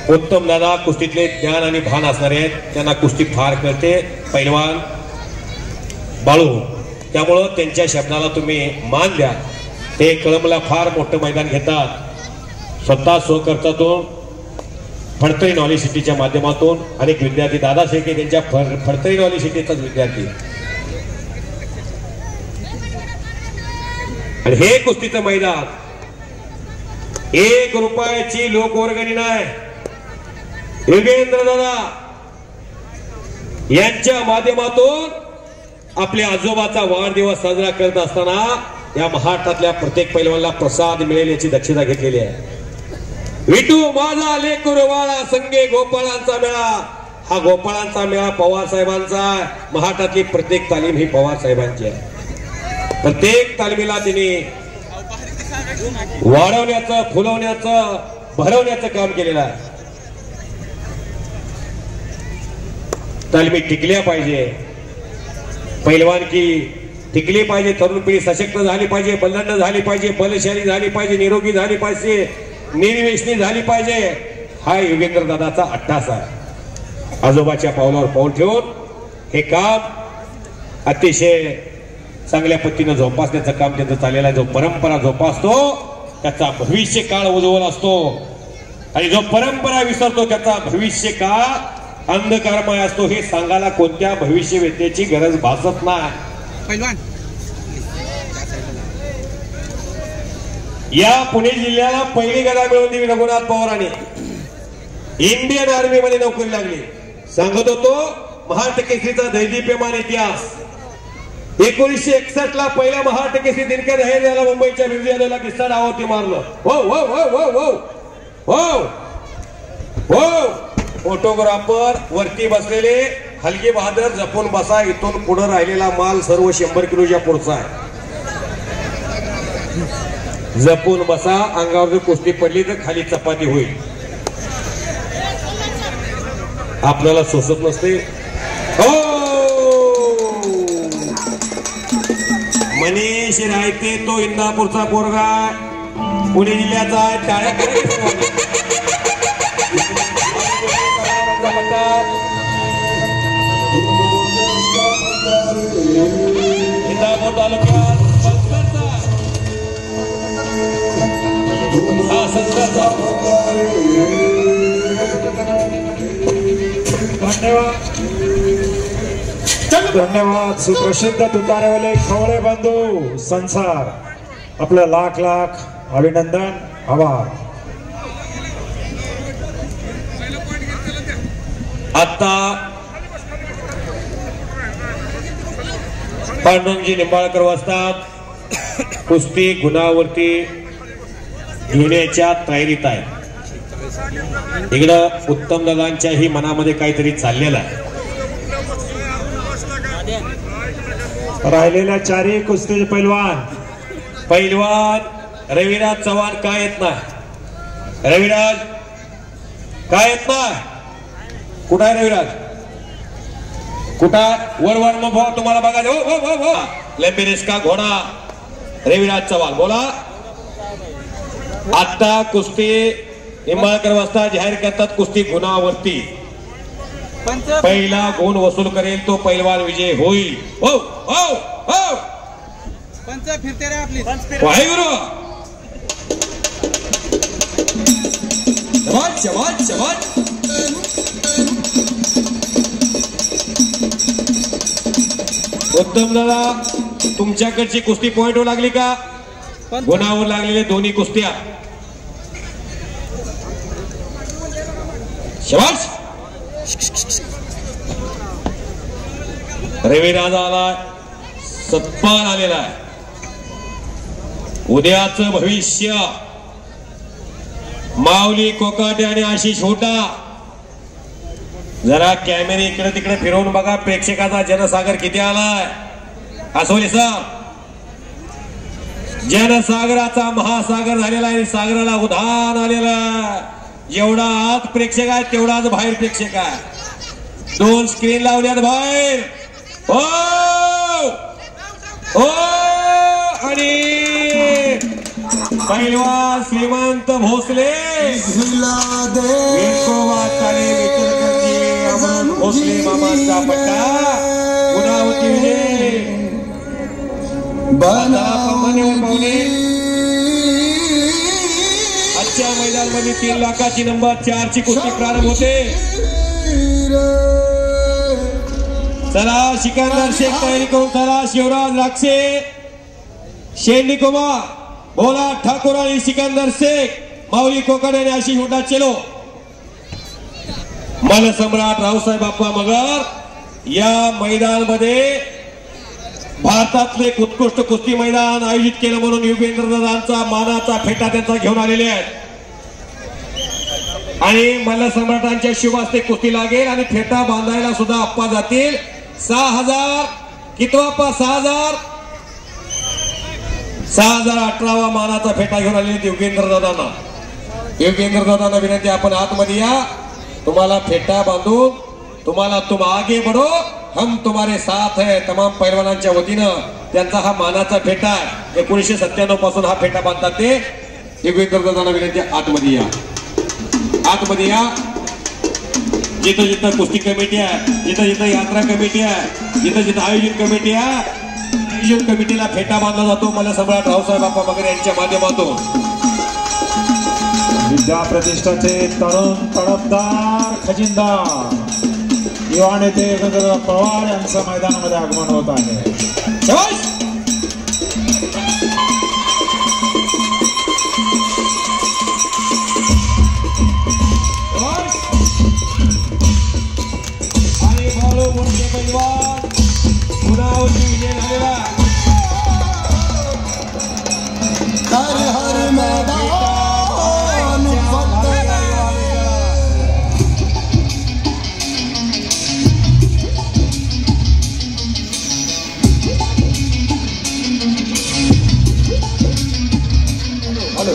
उत्तम दादा कुस्तीतले ज्ञान आणि भान असणारे आहेत, त्यांना कुस्ती फार कळते, पैलवान बाळू, त्यामुळं त्यांच्या शब्दाला तुम्ही मान द्या. ते कळंबला फार मोठं मैदान घेतात, स्वतः स्वखर्चातून फडतरी नॉलेज सिटीच्या माध्यमातून अनेक विद्यार्थी, दादा शेळके त्यांच्या फडतरी नॉलेज सिटीचाच विद्यार्थी. आणि हे कुस्तीचं मैदान 1 रुपयाची लोकवर्गणी नाही. योगेंद्र दादा यांच्या माध्यमातून आपल्या आजोबाचा वाढदिवस साजरा करत असताना या महाराष्ट्रातल्या प्रत्येक पैलवानाला प्रसाद मिळेल याची दक्षता घेतलेली आहे. विटू माझा लेकरू वाळा संगे गोपाळांचा मेळा, हा गोपाळांचा मेळा पवार साहेबांचा. महाराष्ट्रातली प्रत्येक तालीम ही पवार साहेबांची आहे. प्रत्येक तालमीला त्यांनी वाढवण्याचं, फुलवण्याचं, भरवण्याचं काम केलेलं आहे. तालमी टिकल्या पाहिजे, पैलवानकी टिकली पाहिजे, तरुण पिढी सशक्त झाली पाहिजे, बलंड झाली पाहिजे, बलशाली झाली पाहिजे, निरोगी झाली पाहिजे, निर्व्यसनी झाली पाहिजे. हा योगेंद्र दादाचा अट्टास आहे. आजोबाच्या पावलावर पाऊल ठेवून हे काम अतिशय चांगल्या पद्धतीने जोपासण्याचं काम त्यांचं चाललेलं आहे. जो परंपरा जोपासतो त्याचा भविष्य काळ उज्ज्वल असतो, आणि जो परंपरा विसरतो त्याचा भविष्य काळ अंधकारमय असतो. हे सांगायला कोणत्या भविष्यवेत्याची गरज भासत नाही. या पुणे जिल्ह्याला पहिली गदा मिळवून दिली रघुनाथ पवारांनी. इंडियन आर्मी मध्ये नोकरी लागली. सांगत होतो महाराष्ट्र केसरीचा दैदिप्यमान इतिहास. 1961 ला पहिला महाराष्ट्र केसरी दिनकर जाहीर झाला. मुंबईच्या विजयाला किस्सा डावावरती मारलं. हो हो हो हो हो हो हो. फोटोग्राफर वरती बसलेले हलगी बहादर जपून बसा, इथून पुढे राहिलेला माल सर्व 100 किलोच्या पुढचा आहे. जपून बसा, अंगावर जर कुस्ती पडली तर खाली चपाती होईल. आपल्याला सोसत नसते. हो मनीष रायते तो इंदापूरचा पोरगा, पुणे जिल्ह्याचा. टाळ्या करायचं. इंदापूर तालुक्यात धन्यवाद. सुप्रसिद्ध तुतारेवाले खवळे बंधू संसार, आपलं लाख लाख अभिनंदन, आभार. आता पांडुरंगजी निंबाळकर वाजतात. कुस्ती गुणावरती घेण्याच्या तयारीत आहे. इकडं उत्तम दादांच्याही मनामध्ये काहीतरी चाललेलं आहे. राहिलेल्या 4 कुस्ती पैलवान रविराज चव्हाण काय येत नाही. रविराज काय येत नाही. कुठं आहे रविराज? कुठं वर वर मग तुम्हाला बघा. हो हो हो हो. लेंबिरेस का घोडा रविराज चव्हाण बोला. आता कुस्ती निंबाळकर वाजता जाहीर करतात. कुस्ती गुणावरती पहिला गुण वसूल करेल तो पैलवान विजय होईल. हो हो हो. पंच फिरते रे आपली. वाहेगुरु. शबाश शबाश शबाश. उत्तम दादा तुमच्याकडची कुस्ती पॉइंटवर लागली का? गुणावर लागलेले दोन्ही कुस्त्या. शबाश. रविराज आला, सत्पाल आलेला आहे. उद्याचं भविष्य माऊली कोकाटे आणि आशिष होटा. जरा कॅमेरे इकडे तिकडे फिरवून बघा. प्रेक्षकाचा जनसागर किती आलाय. असोले सर, जनसागराचा महासागर झालेला आहे. सागराला उधाण आलेला आहे. जेवढा आत प्रेक्षक आहे तेवढाच बाहेर प्रेक्षक आहे. 2 स्क्रीन लावल्यात बाहेर. हो हो. आणि पैलवान श्रीमंत भोसले भोसले मामांचा पट्टा गुणावती विजय आजच्या मैदानामध्ये 3 लाखाची नंबर 4 ची कुस्ती प्रारंभ होते. चला सिकंदर शेख तयारी करून चला. शिवराज राक्षे, शेंडी कुमार, भोला ठाकूर आणि सिकंदर शेख, माऊली कोकण आणि आशिष मोठा चेलो. मन सम्राट रावसाहेब बाप्पा मगर या मैदानामध्ये भारतातले उत्कृष्ट कुस्ती मैदान आयोजित केलं म्हणून युगेंद्रदादांचा मानाचा फेटा त्यांचा घेऊन आलेले आहेत. आणि मल्ल सम्राटांच्या शुभ हस्ते कुस्ती लागेल आणि फेटा बांधायला सुद्धा अप्पा जातील. 6000 कितवा अप्पा? 6018वा मानाचा फेटा घेऊन आलेले युगेंद्रदादांना. युगेंद्रदादांना विनंती आपण आतमध्ये या. तुम्हाला फेटा बांधून तुम्हाला तुम आगे बढ़ो हम तुम्हारे साथ है तमाम पैलवानांच्या वतीनं त्यांचा हा मानाचा फेटा आहे. 1997 पासून हा फेटा बांधतात ते. युगेंद्रदादांना विनंती आतमध्ये या. आतमध्ये या. जिथं जिथं कुस्ती कमिटी आहे, जिथं जिथं यात्रा कमिटी आहे, जिथं जिथं आयोजित कमिटी आहे, आयोजन कमिटीला फेटा बांधला जातो मला सम्राट रावसाहेब बाप्पा मगर यांच्या माध्यमातून. विद्या प्रतिष्ठाचे तरुण तडफदार खजिनदार युवा नेते योगेंद्र पवार यांचं मैदानामध्ये आगमन होत आहे. आणि भाऊ मोठे पैलवान गुणावती विजय झालेला. हर हर मैदान हॅलो